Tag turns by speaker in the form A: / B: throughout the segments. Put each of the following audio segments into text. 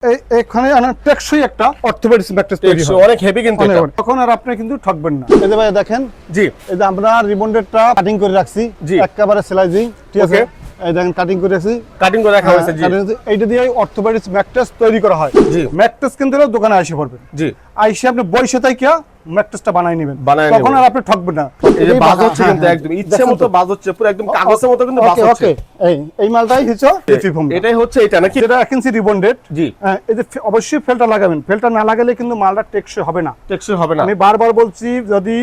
A: এখানে টেকসই একটা অর্থোপেডিক্স ম্যাট্রেস তৈরি হয়,
B: অনেক হেভি কিন্তু এটা।
A: তখন আর আপনি কিন্তু ঠকবেন না। এই যে ভাই দেখেন,
B: জি
A: এই যে আমরা রিবন্ডেডটা কাটিং করে রাখছি,
B: জি
A: একেবারে স্লাইজিং, ঠিক আছে। এই দেখেন কাটিং করে রাখছি,
B: কাটিং করে রাখা হয়েছে। জি
A: এইটা দিয়ে অর্থোপেডিক্স ম্যাট্রেস তৈরি করা হয়।
B: জি
A: ম্যাট্রেস কিনতে হলে দোকানে এসে পড়বেন,
B: জি
A: আইসে আপনি বইসে থাইকা ম্যাট্রেসটা বানাই নেবেন,
B: বানায়
A: তখন আর আপনি ঠকবেন না।
B: এই যে বাজ হচ্ছে কিন্তু একদম ইচ্ছে মতো বাজ হচ্ছে, পুরো একদম কাগজের মতো কিন্তু বাজ হচ্ছে।
A: এই মালটাই হচ্ছে এফিফোম,
B: এটাই হচ্ছে এটা নাকি?
A: এটা 1 ইঞ্চি রিবন্ডেড।
B: জি
A: এই যে অবশ্যই ফেলটা লাগাবেন, ফেলটা না লাগালে কিন্তু মালটা টেকসই হবে না।
B: টেকসই হবে না।
A: আমি বারবার বলছি, যদি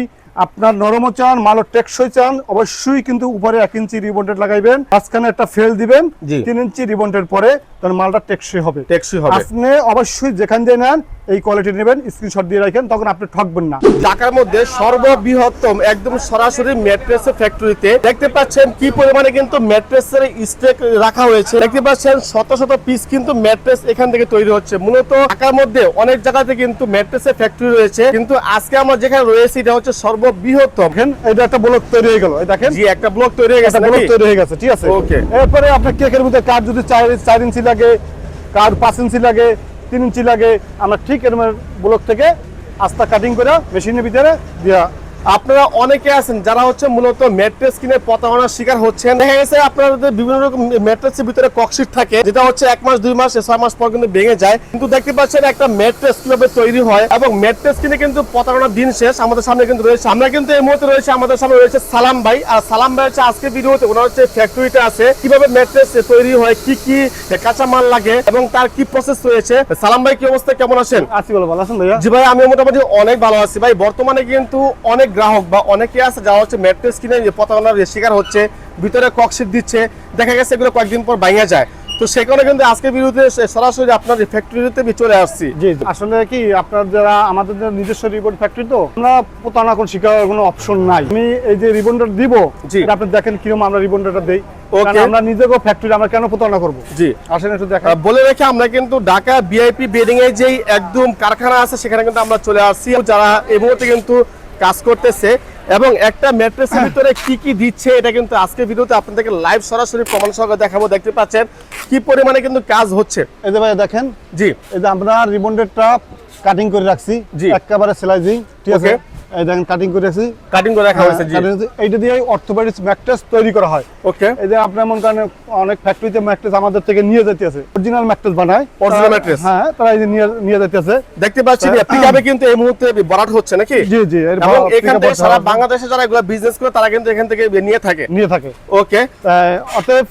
A: আপনার নরমও চান, মালও টেকসই চান, অবশ্যই কিন্তু উপরে 1 ইঞ্চি রিবন্ডেড লাগাইবেন, মাঝখানে একটা ফেল দিবেন, 3 ইঞ্চি রিবন্ডেড পরে, তখন মালটা টেকসই হবে।
B: টেকসই হবে।
A: আপনি অবশ্যই যেখান দিয়ে নেন এই কোয়ালিটি নেবেন, স্ক্রিনশট দিয়ে রাখেন, তখন আপনি ঠকবেন না।
B: ঢাকার মধ্যে সর্ববৃহত্তম একদম সরাসরি ম্যাট্রেসের ফ্যাক্টরিতে দেখতে পাচ্ছেন কি পরিমাণে কিন্তু ম্যাট্রেসের স্টক রাখা হয়েছে। দেখতে পাচ্ছেন শত শত পিস কিন্তু ম্যাট্রেস এখান থেকে তৈরি হচ্ছে। মূলত ঢাকার মধ্যে অনেক জায়গাতে কিন্তু ম্যাট্রেসের ফ্যাক্টরি রয়েছে, কিন্তু আজকে আমরা যেখানে রয়েছি এটা হচ্ছে সর্ববৃহত্তম।
A: এটা একটা ব্লক তৈরি হয়ে গেল, এই দেখেন।
B: জি একটা ব্লক তৈরি হয়ে গেছে,
A: ব্লক তৈরি হয়ে গেছে, ঠিক আছে।
B: ওকে।
A: এরপরে আপনার কেকের মধ্যে কার যদি 4 ইঞ্চি লাগে, কার 5 ইঞ্চি লাগে, 3 ইঞ্চি লাগে, আমরা ঠিক এরকম ব্লক থেকে আস্তা কাটিং করে মেশিনের ভিতরে দিয়া।
B: আপনারা অনেকে আছেন যারা হচ্ছে মূলত ম্যাট্রেস কিনে প্রতারণার শিকার হচ্ছেন। দেখা গেছে আপনাদের বিভিন্ন রকম ম্যাট্রেসের ভিতরে ককশিট থাকে, যেটা হচ্ছে 1 মাস 2 মাস 6 মাস পর কিন্তু ভেঙে যায়। কিন্তু দেখতে পাচ্ছেন একটা ম্যাট্রেস কিভাবে তৈরি হয়, এবং ম্যাট্রেস কিনে কিন্তু প্রতারণার দিন শেষ। আমাদের সামনে কিন্তু রয়েছে, আমরা কিন্তু এই মুহূর্তে রয়েছে, আমাদের সামনে রয়েছে সালাম ভাই। আর সালাম ভাই হচ্ছে আজকে ভিডিওতে ওনার হচ্ছে ফ্যাক্টরিটা আছে, কিভাবে ম্যাট্রেস তৈরি হয়, কি কি কাঁচা মাল লাগে এবং তার কি প্রসেস রয়েছে। সালাম ভাই কি অবস্থা, কেমন আছেন?
A: আছি, ভালো আছেন ভাইয়া?
B: জি ভাই আমি মোটামুটি অনেক ভালো আছি ভাই। বর্তমানে কিন্তু অনেক গ্রাহক বা অনেকে আছে যারা হচ্ছে ম্যাট্রেস কিনে প্রতারণার শিকার হচ্ছে, ভিতরে ককশিট দিচ্ছে, দেখা গেছে এগুলো কয়েকদিন পর ভাঙা যায়। তো সেখানে কিন্তু আজকে বিরুদ্ধে সরাসরি আপনার ফ্যাক্টরিতে চলে আসছি।
A: জি আসলে কি, আপনার যারা আমাদের নিজস্ব রিবন ফ্যাক্টরি, তো আমরা প্রতারণা কোন শিকার কোনো অপশন নাই। আমি এই যে রিবনটা দিব, এটা আপনি দেখেন কিরকম আমরা রিবনটা দেই। আমরা নিজেকে ফ্যাক্টরি, আমরা কেন প্রতারণা করব? জি আসেন একটু দেখেন।
B: বলে রেখে আমরা কিন্তু ঢাকা ভিআইপি বেডিং এর যেই একদম কারখানা আছে সেখানে কিন্তু আমরা চলে আসছি, যারা এই মুহূর্তে কিন্তু কাজ করতেছে এবং একটা ম্যাট্রেসের ভিতরে কি কি দিচ্ছে এটা কিন্তু আজকে ভিডিওতে আপনাদেরকে লাইভ সরাসরি প্রমাণ সহকারে দেখাবো। দেখতে পাচ্ছেন কি পরিমাণে কিন্তু কাজ হচ্ছে।
A: এই যে ভাই দেখেন,
B: জি
A: এই যে আমরা রিবন্ডেডটা কাটিং করে রাখছি,
B: জি
A: একেবারে স্লাইজিং, ঠিক আছে। এই দেখেন কাটিং করে রাখছি,
B: কাটিং করে রাখা হয়েছে। জি
A: এইটা দিয়ে অর্থোপেডিক্স ম্যাট্রেস তৈরি করা হয়।
B: ওকে।
A: এই যে আপনার মন কারণে অনেক ফ্যাক্টরিতে ম্যাট্রেস আমাদের থেকে নিয়ে যেতে আছে, অরিজিনাল ম্যাট্রেস বানায়,
B: অরিজিনাল ম্যাট্রেস।
A: হ্যাঁ, তারা এই যে নিয়ে যেতে আছে।
B: দেখতে পাচ্ছেন পিকআপে কিন্তু এই মুহূর্তে বরাট হচ্ছে নাকি?
A: জি জি।
B: এবং এখান থেকে সারা বাংলাদেশে যারা এগুলা বিজনেস করে তারা কিন্তু এখান থেকে নিয়ে থাকে। ওকে।
A: অতএব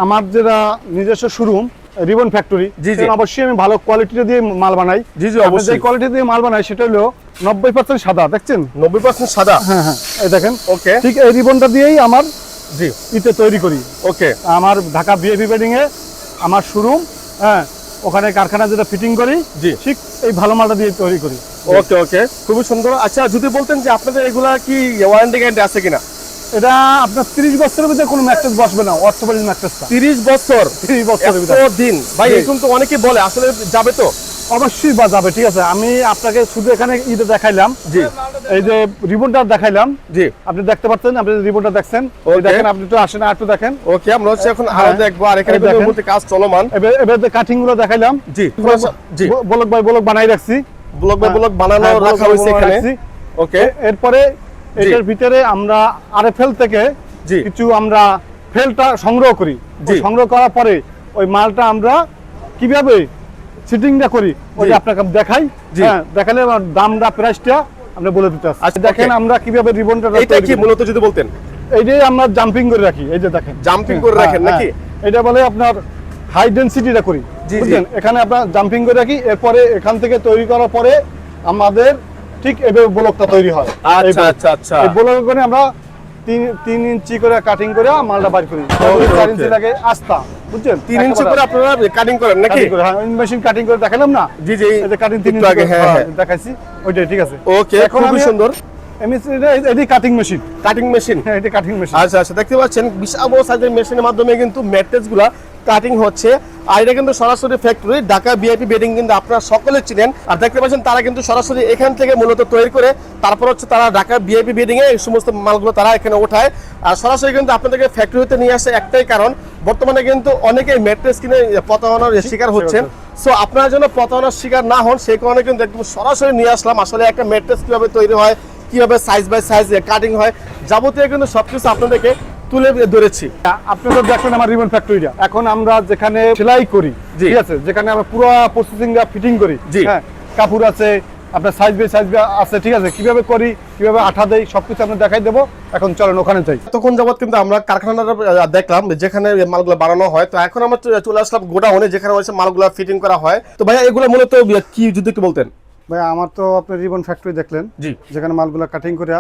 A: আমার যেটা নিজস্ব শোরুম রিবন ফ্যাক্টরি, অবশ্যই আমি ভালো কোয়ালিটি দিয়ে মাল বানাই।
B: জি জি অবশ্যই।
A: যে কোয়ালিটি দিয়ে মাল বানাই সেটা হলো 90% সাদা, দেখছেন?
B: 90% সাদা।
A: হ্যাঁ হ্যাঁ, এই দেখেন।
B: ওকে।
A: ঠিক এই রিবনটা দিয়েই আমার
B: জি
A: ইতে তৈরি করি।
B: ওকে।
A: আমার ঢাকা ভিআইপি বেডিং এ আমার শোরুম, হ্যাঁ, ওখানে কারখানা যেটা ফিটিং করি,
B: জি
A: ঠিক এই ভালো মালটা দিয়ে তৈরি করি।
B: ওকে ওকে, খুবই সুন্দর। আচ্ছা যদি বলতেন যে আপনাদের এগুলা কি ওয়ারেন্টি গ্যারান্টি আছে কিনা?
A: এটা আপনার 30 বছরের ভিতরে কোনো ম্যাট্রেস বসবে না, অর্থোপেডিক্স ম্যাট্রেসটা।
B: 30 বছর?
A: 30 বছরের ভিতরে
B: দিন ভাই, এরকম তো অনেকে বলে, আসলে যাবে তো?
A: অবশ্যই বা যাবে, ঠিক আছে। আমি আপনাকে শুধু এখানে ইটা দেখাইলাম,
B: জি
A: এই যে রিবনটা দেখাইলাম,
B: জি
A: আপনি দেখতে পাচ্ছেন, আপনি রিবনটা দেখছেন, ওই দেখেন, আপনি একটু আসেন আর একটু দেখেন।
B: ওকে, আমরা হচ্ছে এখন আরো দেখবো, আর এখানে কিন্তু মূলত কাজ চলমান।
A: এবার কাটিং গুলো দেখাইলাম।
B: জি জি,
A: ব্লক বাই ব্লক বানাই রাখছি,
B: ব্লক বাই ব্লক বানানো রাখা হয়েছে এখানে। ওকে।
A: এরপরে এটার ভিতরে আমরা আরএফএল থেকে কিছু আমরা ফেলটা সংগ্রহ করি। সংগ্রহ করার পরে ওই মালটা আমরা কিভাবে সিটিংটা করি ওই আপনাকে দেখাই। হ্যাঁ, দেখালে আমার দামটা প্রাইসটা আমরা বলে দিতে আসছি।
B: আচ্ছা
A: দেখেন আমরা কিভাবে রিবনটা,
B: এটা কি মূলত যদি বলতেন?
A: এইটাই আমরা জাম্পিং করে রাখি, এই যে দেখেন
B: জাম্পিং করে রাখেন নাকি?
A: এটা বলে আপনার হাই ডেনসিটিটা করি, বুঝলেন? এখানে আমরা জাম্পিং করে রাখি, এরপরে এখান থেকে তৈরি করার পরে আমাদের ঠিক এভাবে ব্লকটা তৈরি হয়।
B: আচ্ছা আচ্ছা আচ্ছা,
A: এই ব্লক করে আমরা 3 ইঞ্চি করে কাটিং করে মালটা বাইর করি। 4 ইঞ্চি লাগে আস্তা, বুঝছেন?
B: 3 ইঞ্চি করে আপনারা কাটিং করেন নাকি?
A: মেশিন কাটিং করে দেখালাম না?
B: জি জি,
A: এই যে কাটিং 3 ইঞ্চি করে দেখাইছি, ওইটাই ঠিক আছে।
B: ওকে, খুবই সুন্দর।
A: এটি কাটিং মেশিন।
B: Cutting machine?
A: হ্যাঁ, এটা কাটিং মেশিন।
B: আচ্ছা আচ্ছা, দেখতে পাচ্ছেন বিশাল বড় সাইজের মেশিনের মাধ্যমে কিন্তু ম্যাট্রেসগুলা কাটিং হচ্ছে। আর এটা কিন্তু সরাসরি ফ্যাক্টরি ঢাকা ভিআইপি বেডিং, কিন্তু আপনারা সকলে চিনেন। আর দেখতে পাচ্ছেন তারা কিন্তু সরাসরি এখান থেকে মূলত তৈরি করে তারপর হচ্ছে তারা ঢাকা ভিআইপি বেডিং এ এই সমস্ত মালগুলো তারা এখানে ওঠায়। আর সরাসরি কিন্তু আপনাদেরকে ফ্যাক্টরিতে নিয়ে আসে একটাই কারণ, বর্তমানে কিন্তু অনেকেই ম্যাট্রেস কিনে প্রতারণার শিকার হচ্ছেন। সো আপনারা যেন প্রতারণার শিকার না হন সেই কারণে কিন্তু একদম সরাসরি নিয়ে আসলাম আসলে একটা ম্যাট্রেস কিভাবে তৈরি হয়, কিভাবে সাইজ বাই সাইজ কাটিং হয়, যাবতীয় কিন্তু সবকিছু আপনাদেরকে তুলে ধরেছি।
A: আপনি তো দেখলেন আমার রিবন ফ্যাক্টরিটা। এখন আমরা যেখানে সেলাই করি, ঠিক আছে, যেখানে আমরা পুরো প্রসেসিংটা ফিটিং করি, হ্যাঁ, কাপড় আছে, আপনার সাইজ বাই সাইজ আছে, ঠিক আছে, কিভাবে করি, কিভাবে আঠা দেই, সবকিছু আমরা দেখাই দেবো। এখন চলেন ওখানে যাই।
B: তখন যাবত কিন্তু আমরা কারখানাটা দেখলাম যেখানে মালগুলো বানানো হয়, তো এখন আমরা চলে আসলাম গোডাউনে যেখানে হচ্ছে মালগুলো ফিটিং করা হয়। তো ভাইয়া এগুলো মূলত কি যদি একটু বলতেন।
A: ভাই আমার তো আপনার রিবন ফ্যাক্টরি দেখলেন,
B: জি,
A: যেখানে মালগুলো কাটিং করে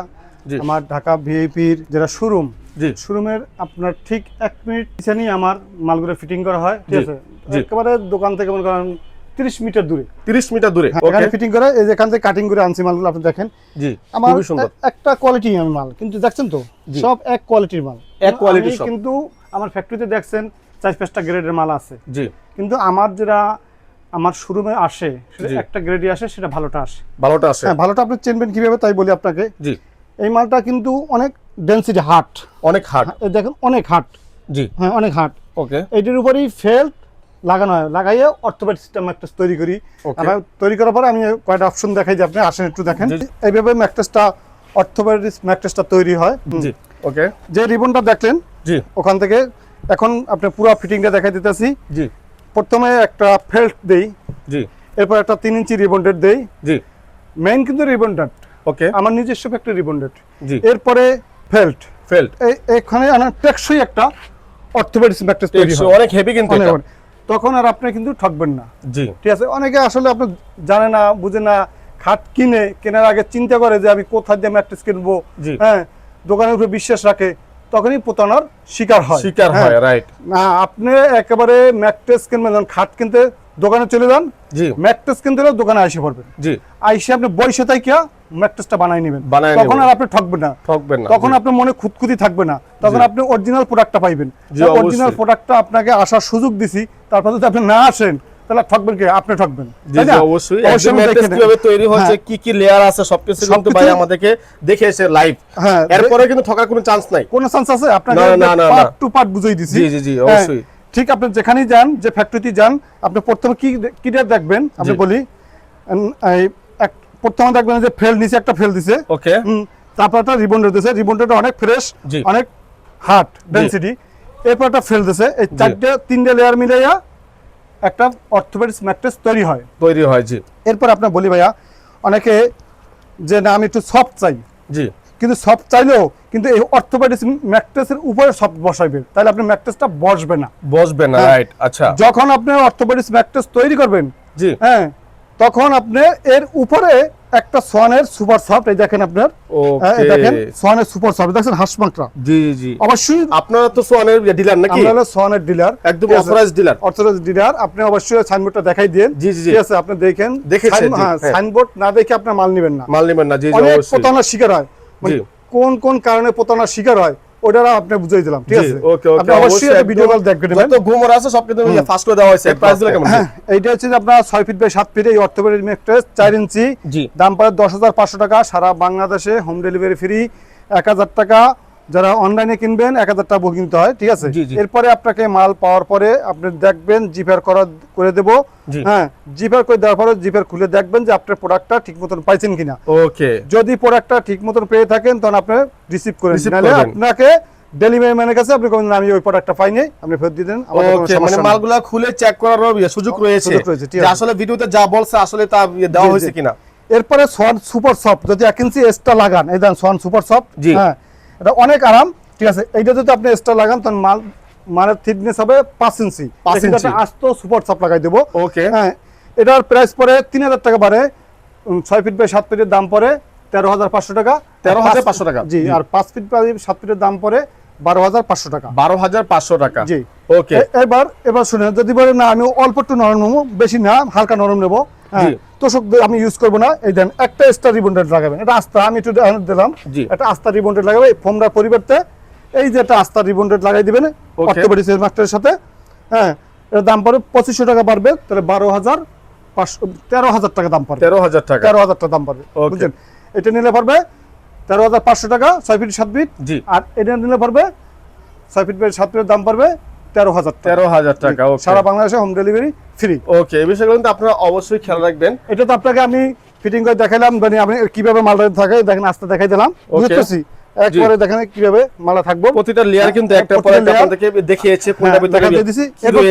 B: জি,
A: আমার ঢাকা ভিআইপির যেটা শোরুম,
B: জি,
A: শোরুমের আপনার ঠিক 1 মিনিট পিছনেই আমার মালগুলো ফিটিং করা হয়, ঠিক আছে,
B: জি।
A: একেবারে দোকান থেকে মনে করেন 30 মিটার দূরে।
B: 30 মিটার দূরে
A: এখানে ফিটিং করে, এই যেখান থেকে কাটিং করে আনছি মালগুলো আপনি দেখেন।
B: জি,
A: আমার
B: খুবই সুন্দর
A: একটা কোয়ালিটি মাল, কিন্তু দেখছেন তো সব এক কোয়ালিটির মাল,
B: এক কোয়ালিটি সব।
A: কিন্তু আমার ফ্যাক্টরিতে দেখছেন 4-5টা গ্রেডের মাল আছে,
B: জি,
A: কিন্তু আমার যেটা আমার শোরুমে আসে সেটা একটা গ্রেডই আসে, সেটা ভালোটা আসে।
B: ভালোটা আসে,
A: হ্যাঁ, ভালোটা আপনি চিনবেন কিভাবে তাই বলি আপনাকে।
B: জি,
A: এই মালটা কিন্তু অনেক ডেনসিটি হার্ড,
B: অনেক হার্ড,
A: এই দেখেন অনেক হার্ড,
B: জি,
A: হ্যাঁ অনেক হার্ড।
B: ওকে,
A: এইটার উপরেই ফেল্ট লাগানো হয়, লাগাইয়ে অর্থোপেডিক সিস্টেম একটা তৈরি করি। আমরা তৈরি করার পরে আমি কয়টা অপশন দেখাই যে আপনি আসেন একটু দেখেন। এইভাবে ম্যাট্রেসটা অর্থোপেডিক ম্যাট্রেসটা তৈরি হয়।
B: জি, ওকে,
A: যে রিবনটা দেখলেন,
B: জি,
A: ওখান থেকে এখন আপনি পুরো ফিটিংটা দেখাই দিতেছি।
B: জি,
A: প্রথমে একটা ফেল্ট দেই,
B: জি,
A: এরপর একটা 3 ইঞ্চি রিবন ডেট দেই,
B: জি,
A: মেইন কিন্তু রিবন ডেট,
B: ওকে,
A: আমার নিজস্ব একটা রিবন ডেট।
B: জি,
A: এরপরে ফেল্ট,
B: ফেল্ট,
A: এখানে টেকসই একটা অর্থোপেডিক ম্যাট্রেস তৈরি হয়,
B: অনেক হেভি কিন্তু এটা।
A: তখন আর আপনি কিন্তু ঠকবেন না,
B: জি,
A: ঠিক আছে। অনেকে আসলে আপনি জানে না, বুঝে না, খাট কেনার আগে চিন্তা করে যে আমি কোথায় দিয়ে ম্যাট্রেস কিনবো, হ্যাঁ, দোকানের উপরে বিশ্বাস রাখে, তখনই প্রতারণার শিকার হয়,
B: রাইট।
A: না, আপনি একেবারে ম্যাট্রেস কিনবেন, যখন খাট কিনতে দোকানে চলে যান,
B: জি,
A: ম্যাট্রেস কিনতে হলে দোকানে এসে পড়বেন,
B: জি,
A: আইসে আপনি বইসে থাইকা ম্যাট্রেসটা বানাই নেবেন,
B: বানায়
A: তখন
B: নেবেন।
A: আর আপনি ঠকবেন না,
B: ঠকবেন না,
A: তখন আপনার মনে খুঁতখুঁতি থাকবে না, তখন আপনি অরিজিনাল প্রোডাক্টটা পাইবেন।
B: জি, অবশ্যই।
A: অরিজিনাল প্রোডাক্টটা আপনাকে আসার সুযোগ দিছি, তারপর যদি আপনি না আসেন তাহলে ঠকবেন কে? আপনি ঠকবেন।
B: জি, জি, অবশ্যই। একদম ম্যাট্রেস কিভাবে তৈরি হচ্ছে, কি কি লেয়ার আছে, সবকিছু কিন্তু ভাই আমাদেরকে দেখে এসে লাইভ,
A: হ্যাঁ,
B: এরপরে কিন্তু ঠকার কোনো চান্স নাই,
A: কোনো চান্স আছে? আপনাকে
B: না, না,
A: পার্ট টু পার্ট বুঝাই দিছি।
B: জি, জি, জি, অবশ্যই।
A: ঠিক, আপনি যেখানেই যান, যে ফ্যাক্টরিতে যান, আপনি প্রথমে কিটা দেখবেন, আপনি বলি প্রথমে দেখবেন যে ফেল, নিচে একটা ফেল দিছে,
B: ওকে,
A: তারপর একটা রিবন দিছে, রিবনটা অনেক ফ্রেশ, অনেক হার্ড ডেনসিটি, এরপর একটা ফেল দিছে। এই 3টে লেয়ার মিলাইয়া একটা অর্থোপেডিক ম্যাট্রেস তৈরি হয়।
B: জি।
A: এরপর আপনার বলি ভাইয়া, অনেকে যে না আমি একটু সফট চাই,
B: জি,
A: কিন্তু সফট চাইলেও কিন্তু এই অর্থোপেডিক ম্যাট্রেসের উপরে সফট বসাইবেন, তাহলে আপনি ম্যাট্রেসটা বসবে না,
B: রাইট। আচ্ছা,
A: যখন আপনি অর্থোপেডিক ম্যাট্রেস তৈরি করবেন,
B: জি,
A: হ্যাঁ, তখন আপনি এর উপরে একটা সোয়ানের সুপার সফট, এই দেখেন আপনার, এই দেখেন সোয়ানের সুপার সফট, দেখেন হাঁসমাকড়া।
B: জি, জি,
A: অবশ্যই
B: আপনারা তো সোয়ানের ডিলার নাকি?
A: আমরা হলো সোয়ানের ডিলার,
B: একদম অথরাইজড ডিলার।
A: আপনি অবশ্যই সাইনবোর্ডটা দেখাই দেন,
B: জি, জি,
A: ঠিক আছে, আপনি দেখেন, সাইনবোর্ড না দেখে আপনি মাল নেবেন না,
B: জি,
A: অনেক প্রতারণার শিকার হয়, কোন কোন কারণে প্রতারণার শিকার হয় ওটাও আপনি বুঝাই দিলাম, ঠিক আছে। আপনি অবশ্যই একটা ভিডিও কল দেখবেন,
B: যত ঘুমর আছে সব কিন্তু ফাস্ট করে দেওয়া হয়েছে। প্রাইস দিলে কেমন?
A: এইটা হচ্ছে যে আপনার 6 ফিট বাই 7 ফিট এই অর্থোপেডিক ম্যাট্রেস 4 ইঞ্চি, দাম পড়ে 10,500 টাকা, সারা বাংলাদেশে হোম ডেলিভারি ফ্রি, 1000 টাকা যারা অনলাইনে কিনবেন 1000 টাকা বুকিং দিতে হয়, ঠিক আছে। এরপরে আপনাকে মাল পাওয়ার পরে আপনি দেখবেন, জিপার করে দেব, হ্যাঁ, জিপার করে দেওয়ার পরে জিপার খুলে দেখবেন যে আপনার প্রোডাক্টটা ঠিক মতন পাইছেন কিনা।
B: ওকে,
A: যদি প্রোডাক্টটা ঠিক মতন পেয়ে থাকেন তখন আপনি রিসিভ করেন, নাহলে আপনাকে ডেলিভারি ম্যানের কাছে আপনি কোন আমি ওই প্রোডাক্টটা পাইনি, আপনি ফেরত দিয়ে দেন।
B: ওকে, মানে মালগুলা খুলে চেক করার সুযোগ রয়েছে যে আসলে ভিডিওতে যা বলছে আসলে তা দেওয়া হয়েছে কিনা।
A: এরপরে সোয়ান সুপার সফট, যদি 1 ইঞ্চি এক্সট্রা লাগান, এই দেন সোয়ান সুপার সফট, হ্যাঁ, এটা অনেক আরাম, ঠিক আছে। এইটা যদি আপনি এক্সট্রা লাগান তখন মালের থিকনেস হবে 5 ইঞ্চি, আস্ত সুপার সফট লাগাই দেবো।
B: ওকে,
A: হ্যাঁ, এটার প্রাইস পরে 3000 টাকা বাড়ে, 6 ফিট বাই 7 ফিটের দাম পরে 13,500 টাকা,
B: 13,500 টাকা,
A: জি। আর 5 ফিট বাই 7 ফিটের দাম পরে 12,500 টাকা,
B: 12,500 টাকা,
A: জি।
B: ওকে,
A: এবার শুনেন, যদি বলে না আমি অল্প একটু নরম নেবো, বেশি না, হালকা নরম নেবো, হ্যাঁ, তোষক আমি ইউজ করবো না, এই দেন একটা এক্সট্রা রিবন্ডেড লাগাবেন, এটা আস্তা, আমি একটু দিলাম, একটা আস্তা রিবন্ডেড লাগাবে ফোমটার পরিবর্তে, এই যে একটা আস্তা রিবন্ডেড লাগাই দিবেন অর্থোপেডিক মাস্টারের সাথে, হ্যাঁ, এর দাম পড়বে 2500 টাকা বাড়বে, তাহলে 13,000 টাকা দাম পড়বে, 13,000 টাকা দাম পড়বে, বুঝছেন। এটা নিলে পড়বে 13,500 টাকা 6 ফিট 7 ফিট, আর এটা নিলে পড়বে 6 ফিট বাই 7 ফিটের দাম পড়বে 13,000 টাকা।
B: 13,000 টাকা। ওকে
A: সারা বাংলাদেশে হোম ডেলিভারি ফ্রি।
B: ওকে, এই বিষয়গুলো কিন্তু আপনারা অবশ্যই খেয়াল রাখবেন।
A: এটা তো আপনাকে আমি ফিটিং করে দেখাইলাম, মানে আপনি কিভাবে মালটা থাকে দেখেন, আস্তে দেখাই দিলাম, বুঝতেছি একবারে দেখেন কিভাবে মালটা থাকবো।
B: প্রতিটা লেয়ার কিন্তু একটা পর একটা আপনাদেরকে দেখিয়েছে কোনটা ভিতরে
A: দেখাই দিছি। এরপর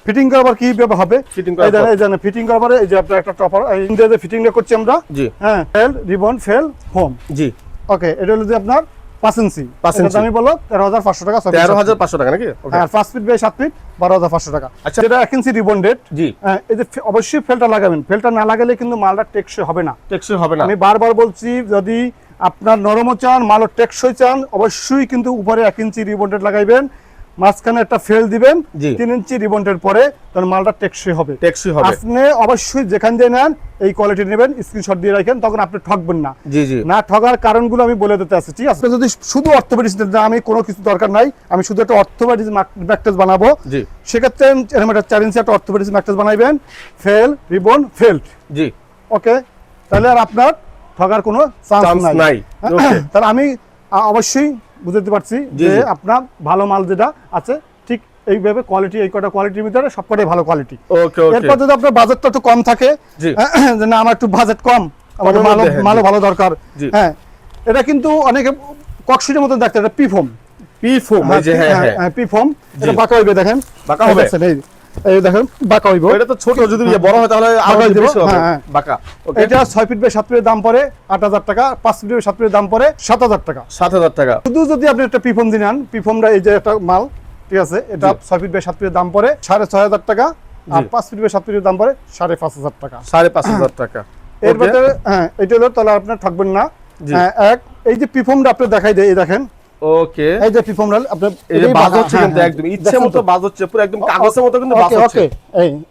A: ফিটিং করার কি ভাবে হবে,
B: ফিটিং
A: এই দেখেন, এই জানেন ফিটিং করার পরে এই যে আপনার একটা টপার এই যে ফিটিংটা করছি আমরা।
B: জি
A: হ্যাঁ, ফেল রিবন ফেল হোম।
B: জি
A: ওকে, এটা হলো যে আপনার 5 ইঞ্চি,
B: 5 ইঞ্চি
A: আমি বলো 13,500 টাকা।
B: 13,500 টাকা নাকি? ওকে,
A: হ্যাঁ 5 ফিট বাই 7 ফিট 12,500 টাকা।
B: আচ্ছা,
A: এটা 1 ইঞ্চি রিবন্ডেড।
B: জি,
A: এই যে অবশ্যই ফেলটা লাগাবেন, ফেলটা না লাগালে কিন্তু মালটা টেকসই হবে না,
B: টেকসই হবে না।
A: আমি বারবার বলছি, যদি আপনার নরমও চান, মালও টেকসই চান, অবশ্যই কিন্তু উপরে 1 ইঞ্চি রিবন্ডেড লাগাইবেন, মাঝখানে একটা ফেল দিবেন 3 ইঞ্চি রিবন্ডেড পরে, তখন মালটা টেকসই হবে।
B: টেকসই হবে।
A: আপনি অবশ্যই যেখান দিয়ে নেন এই কোয়ালিটি নেবেন, স্ক্রিনশট দিয়ে রাখেন, তখন আপনি ঠকবেন না।
B: জি জি,
A: না ঠকার কারণগুলো আমি বলে দিতে আছি, ঠিক আছে? যদি শুধু অর্থোপেডিক্স না, আমি কোনো কিছু দরকার নাই, আমি শুধু একটা অর্থোপেডিক্স ম্যাট্রেস বানাবো,
B: জি,
A: সেক্ষেত্রে এরকম একটা 4 ইঞ্চি একটা অর্থোপেডিক্স ম্যাট্রেস বানাইবেন, ফেল রিবন ফেল্ট।
B: জি,
A: ওকে, তাহলে আর আপনার ঠকার কোনো চান্স নাই।
B: ওকে,
A: তাহলে আমি অবশ্যই বুঝতে পারছি যে আপনার ভালো মাল যেটা আছে ঠিক এইভাবে কোয়ালিটি, এই কটা কোয়ালিটির ভিতরে সবকটাই ভালো কোয়ালিটি।
B: ওকে ওকে,
A: এরপর যদি আপনার বাজেটটা একটু কম থাকে,
B: জি,
A: যে না আমার একটু বাজেট কম, আমার মালও ভালো দরকার, হ্যাঁ, এটা কিন্তু অনেকে ককশিটের মতো দেখতে, এটা পিফোম।
B: পিফোম, এই যে হ্যাঁ হ্যাঁ
A: পিফোম, এটা বাঁকা হইবে, দেখেন
B: বাঁকা হবে।
A: এই দেখেন বাঁকা হইবে।
B: এটা তো ছোট, যদি বড় হয় তাহলে আরো বেশি হবে বাঁকা। ওকে,
A: এটা 6 ফিট বাই 7 ফিটের দাম পড়ে 8,000 টাকা, 5 ফিট বাই 7 ফিটের দাম পড়ে 7,000 টাকা।
B: 7,000 টাকা।
A: শুধু যদি আপনি একটা পিফোম দিন, পিফোমটা এই যে একটা মাল, ঠিক আছে, এটা 6 ফিট বাই 7 ফিটের দাম পড়ে 6,500 টাকা, আর 5 ফিট বাই 7 ফিটের দাম পড়ে 5,500 টাকা।
B: 5,500 টাকা।
A: এর ভিতরে হ্যাঁ, এটা হলো, তাহলে আপনি ঠকবেন না। এক এই যে পিফোমটা আপনি দেখাই দেয়, এই দেখেন,
B: ওকে,
A: এই যে পিফোমটা আপনি
B: এই যে বাজ হচ্ছে কিন্তু একদম ইচ্ছে মতো বাজ হচ্ছে, পুরো একদম কাগজের মতো কিন্তু বাজ হচ্ছে।
A: ওকে,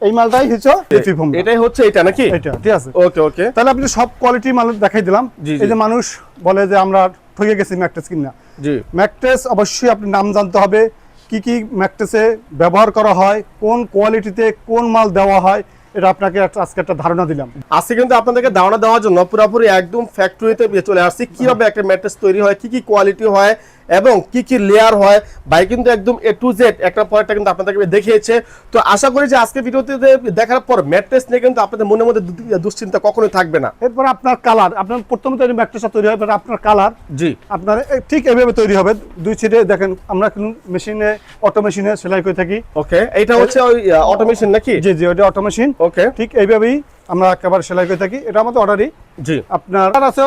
A: এই মালটাই হচ্ছে এই পিফোম,
B: এটাই হচ্ছে এটা নাকি?
A: এটা ঠিক আছে।
B: ওকে ওকে,
A: তাহলে আপনি সব কোয়ালিটি মাল দেখাই দিলাম। এই যে মানুষ বলে যে আমরা ঠকে গেছি ম্যাট্রেস কিনা,
B: জি,
A: ম্যাট্রেস অবশ্যই আপনি নাম জানতে হবে, কি কি ম্যাট্রেসে ব্যবহার করা হয়, কোন কোয়ালিটিতে কোন মাল দেওয়া হয়, এটা আপনাকে আজকে একটা ধারণা দিলাম।
B: আজকে কিন্তু আপনাদেরকে ধারণা দেওয়ার জন্য পুরোপুরি একদম ফ্যাক্টরিতে চলে আসছি, কিভাবে একটা ম্যাট্রেস তৈরি হয়, কি কি কোয়ালিটি হয় এবং কি কি লেয়ার হয়, ভাই কিন্তু একদম A to Z একটা পরেরটা কিন্তু আপনাদেরকে দেখিয়েছে। তো আশা করি যে আজকে ভিডিওতে দেখার পর ম্যাট্রেস নিয়ে কিন্তু আপনাদের মনের মধ্যে দুশ্চিন্তা কখনোই থাকবে না।
A: এরপর আপনার কালার, আপনার প্রথমে তৈরি ম্যাট্রেসটা তৈরি হয়, আপনার কালার,
B: জি,
A: আপনার ঠিক এইভাবে তৈরি হবে। দুই সাইডে দেখেন, আমরা কিন্তু মেশিনে, অটো মেশিনে সেলাই করে থাকি।
B: ওকে, এটা হচ্ছে ওই অটোমেশন নাকি?
A: জি জি, ওটা অটো মেশিন।
B: ওকে,
A: ঠিক এইভাবেই আমরা একেবারে সেলাই করে থাকি, এটা আমাদের অর্ডারই।
B: জি,
A: আপনার আছে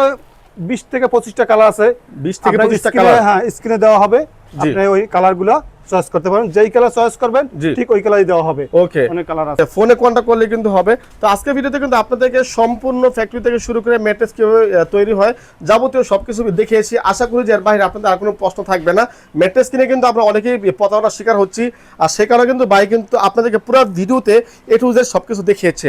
A: 20 থেকে 25টা কালার আছে,
B: 20 থেকে 25টা কালার,
A: হ্যাঁ, স্ক্রিনে দেওয়া হবে, আপনি ওই কালারগুলো চয়েস করতে পারেন, যেই কালার চয়েস করবেন ঠিক ওই কালারই দেওয়া হবে।
B: ওকে,
A: অনেক কালার আছে,
B: ফোনে কন্টাক্ট করলে কিন্তু হবে। তো আজকের ভিডিওতে কিন্তু আপনাদেরকে সম্পূর্ণ ফ্যাক্টরি থেকে শুরু করে ম্যাট্রেস কিভাবে তৈরি হয় যাবতীয় সবকিছু দেখিয়েছি। আশা করি যে এর বাইরে আপনাদের আর কোনো প্রশ্ন থাকবে না। ম্যাট্রেস কিনে কিন্তু আমরা অনেকেই প্রতারণার শিকার হচ্ছি, আর সে কারণে কিন্তু ভাই কিন্তু আপনাদেরকে পুরো ভিডিওতে A to Z সবকিছু দেখিয়েছে।